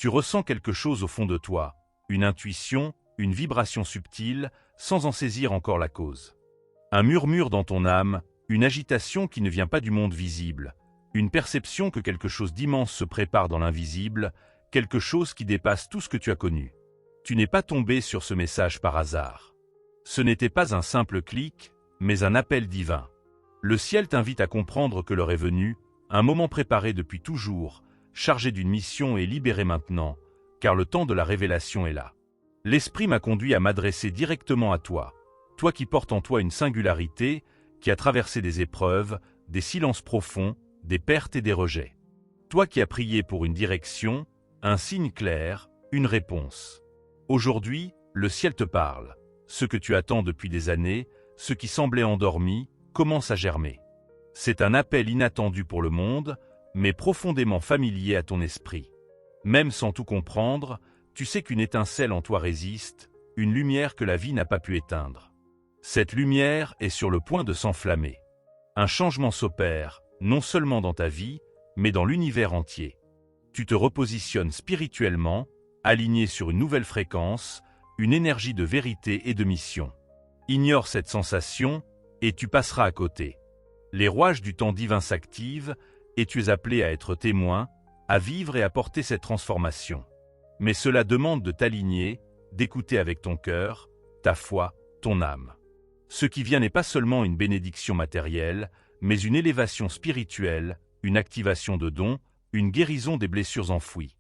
Tu ressens quelque chose au fond de toi, une intuition, une vibration subtile, sans en saisir encore la cause. Un murmure dans ton âme, une agitation qui ne vient pas du monde visible, une perception que quelque chose d'immense se prépare dans l'invisible, quelque chose qui dépasse tout ce que tu as connu. Tu n'es pas tombé sur ce message par hasard. Ce n'était pas un simple clic, mais un appel divin. Le ciel t'invite à comprendre que l'heure est venue, un moment préparé depuis toujours, chargé d'une mission et libéré maintenant, car le temps de la révélation est là. L'Esprit m'a conduit à m'adresser directement à toi, toi qui portes en toi une singularité, qui a traversé des épreuves, des silences profonds, des pertes et des rejets. Toi qui as prié pour une direction, un signe clair, une réponse. Aujourd'hui, le ciel te parle. Ce que tu attends depuis des années, ce qui semblait endormi, commence à germer. C'est un appel inattendu pour le monde, mais profondément familier à ton esprit. Même sans tout comprendre, tu sais qu'une étincelle en toi résiste, une lumière que la vie n'a pas pu éteindre. Cette lumière est sur le point de s'enflammer. Un changement s'opère, non seulement dans ta vie, mais dans l'univers entier. Tu te repositionnes spirituellement, aligné sur une nouvelle fréquence, une énergie de vérité et de mission. Ignore cette sensation, et tu passeras à côté. Les rouages du temps divin s'activent, et tu es appelé à être témoin, à vivre et à porter cette transformation. Mais cela demande de t'aligner, d'écouter avec ton cœur, ta foi, ton âme. Ce qui vient n'est pas seulement une bénédiction matérielle, mais une élévation spirituelle, une activation de dons, une guérison des blessures enfouies.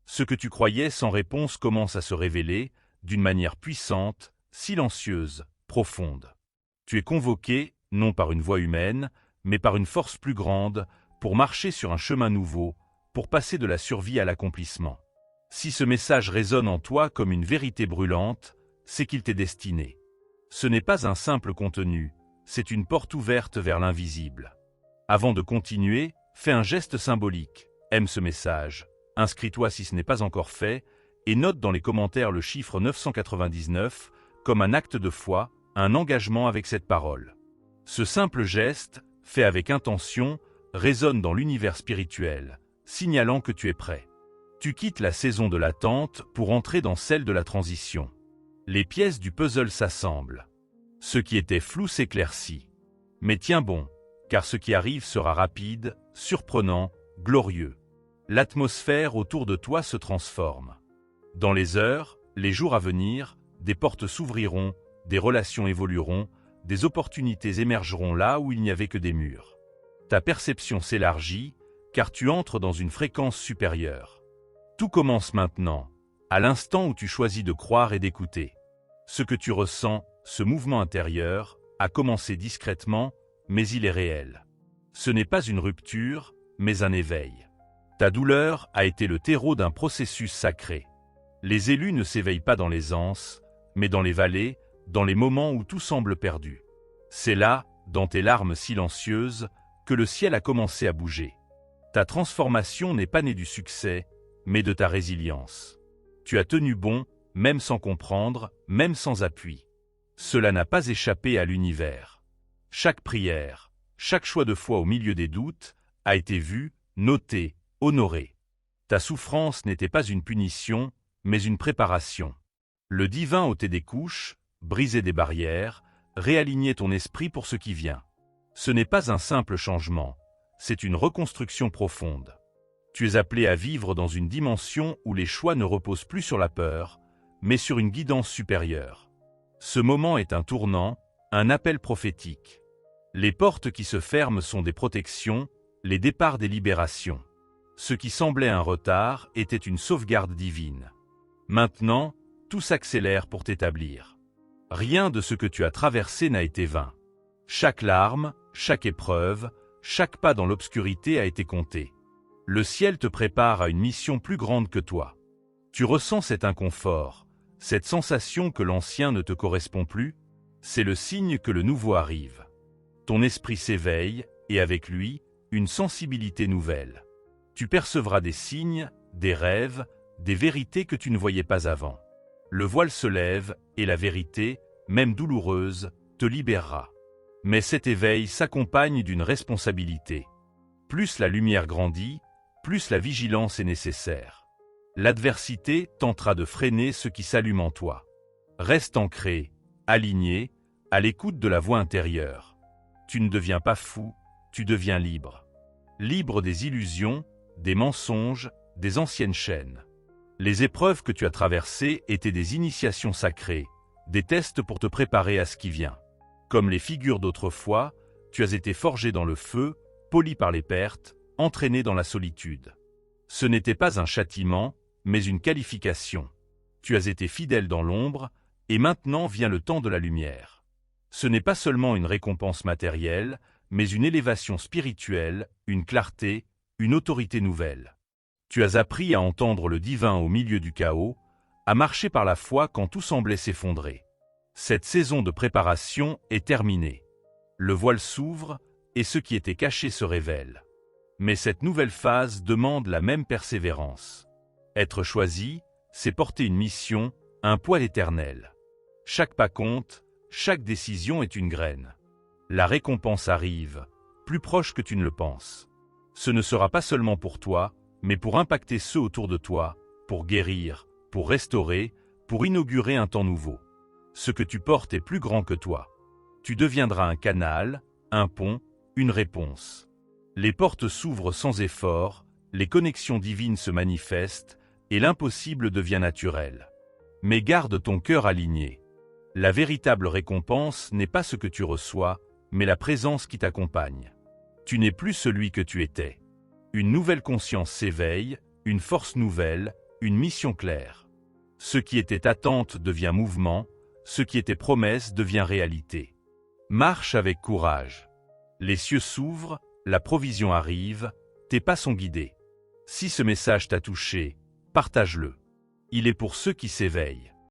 Ce que tu croyais sans réponse commence à se révéler, d'une manière puissante, silencieuse, profonde. Tu es convoqué, non par une voix humaine, mais par une force plus grande, pour marcher sur un chemin nouveau, pour passer de la survie à l'accomplissement. Si ce message résonne en toi comme une vérité brûlante, c'est qu'il t'est destiné. Ce n'est pas un simple contenu, c'est une porte ouverte vers l'invisible. Avant de continuer, fais un geste symbolique, aime ce message, inscris-toi si ce n'est pas encore fait, et note dans les commentaires le chiffre 999 comme un acte de foi, un engagement avec cette parole. Ce simple geste, fait avec intention, résonne dans l'univers spirituel, signalant que tu es prêt. Tu quittes la saison de l'attente pour entrer dans celle de la transition. Les pièces du puzzle s'assemblent. Ce qui était flou s'éclaircit. Mais tiens bon, car ce qui arrive sera rapide, surprenant, glorieux. L'atmosphère autour de toi se transforme. Dans les heures, les jours à venir, des portes s'ouvriront, des relations évolueront, des opportunités émergeront là où il n'y avait que des murs. Ta perception s'élargit, car tu entres dans une fréquence supérieure. Tout commence maintenant, à l'instant où tu choisis de croire et d'écouter. Ce que tu ressens, ce mouvement intérieur, a commencé discrètement, mais il est réel. Ce n'est pas une rupture, mais un éveil. Ta douleur a été le terreau d'un processus sacré. Les élus ne s'éveillent pas dans les anses, mais dans les vallées, dans les moments où tout semble perdu. C'est là, dans tes larmes silencieuses, que le ciel a commencé à bouger. Ta transformation n'est pas née du succès, mais de ta résilience. Tu as tenu bon, même sans comprendre, même sans appui. Cela n'a pas échappé à l'univers. Chaque prière, chaque choix de foi au milieu des doutes, a été vu, noté, honoré. Ta souffrance n'était pas une punition, mais une préparation. Le divin ôtait des couches, brisait des barrières, réalignait ton esprit pour ce qui vient. Ce n'est pas un simple changement, c'est une reconstruction profonde. Tu es appelé à vivre dans une dimension où les choix ne reposent plus sur la peur, mais sur une guidance supérieure. Ce moment est un tournant, un appel prophétique. Les portes qui se ferment sont des protections, les départs des libérations. Ce qui semblait un retard était une sauvegarde divine. Maintenant, tout s'accélère pour t'établir. Rien de ce que tu as traversé n'a été vain. Chaque larme, chaque épreuve, chaque pas dans l'obscurité a été compté. Le ciel te prépare à une mission plus grande que toi. Tu ressens cet inconfort, cette sensation que l'ancien ne te correspond plus, c'est le signe que le nouveau arrive. Ton esprit s'éveille, et avec lui, une sensibilité nouvelle. Tu percevras des signes, des rêves, des vérités que tu ne voyais pas avant. Le voile se lève, et la vérité, même douloureuse, te libérera. Mais cet éveil s'accompagne d'une responsabilité. Plus la lumière grandit, plus la vigilance est nécessaire. L'adversité tentera de freiner ce qui s'allume en toi. Reste ancré, aligné, à l'écoute de la voix intérieure. Tu ne deviens pas fou, tu deviens libre. Libre des illusions, des mensonges, des anciennes chaînes. Les épreuves que tu as traversées étaient des initiations sacrées, des tests pour te préparer à ce qui vient. Comme les figures d'autrefois, tu as été forgé dans le feu, poli par les pertes, entraîné dans la solitude. Ce n'était pas un châtiment, mais une qualification. Tu as été fidèle dans l'ombre, et maintenant vient le temps de la lumière. Ce n'est pas seulement une récompense matérielle, mais une élévation spirituelle, une clarté, une autorité nouvelle. Tu as appris à entendre le divin au milieu du chaos, à marcher par la foi quand tout semblait s'effondrer. Cette saison de préparation est terminée. Le voile s'ouvre, et ce qui était caché se révèle. Mais cette nouvelle phase demande la même persévérance. Être choisi, c'est porter une mission, un poids éternel. Chaque pas compte, chaque décision est une graine. La récompense arrive, plus proche que tu ne le penses. Ce ne sera pas seulement pour toi, mais pour impacter ceux autour de toi, pour guérir, pour restaurer, pour inaugurer un temps nouveau. Ce que tu portes est plus grand que toi. Tu deviendras un canal, un pont, une réponse. Les portes s'ouvrent sans effort, les connexions divines se manifestent, et l'impossible devient naturel. Mais garde ton cœur aligné. La véritable récompense n'est pas ce que tu reçois, mais la présence qui t'accompagne. Tu n'es plus celui que tu étais. Une nouvelle conscience s'éveille, une force nouvelle, une mission claire. Ce qui était attente devient mouvement, ce qui était promesse devient réalité. Marche avec courage. Les cieux s'ouvrent, la provision arrive, tes pas sont guidés. Si ce message t'a touché, partage-le. Il est pour ceux qui s'éveillent.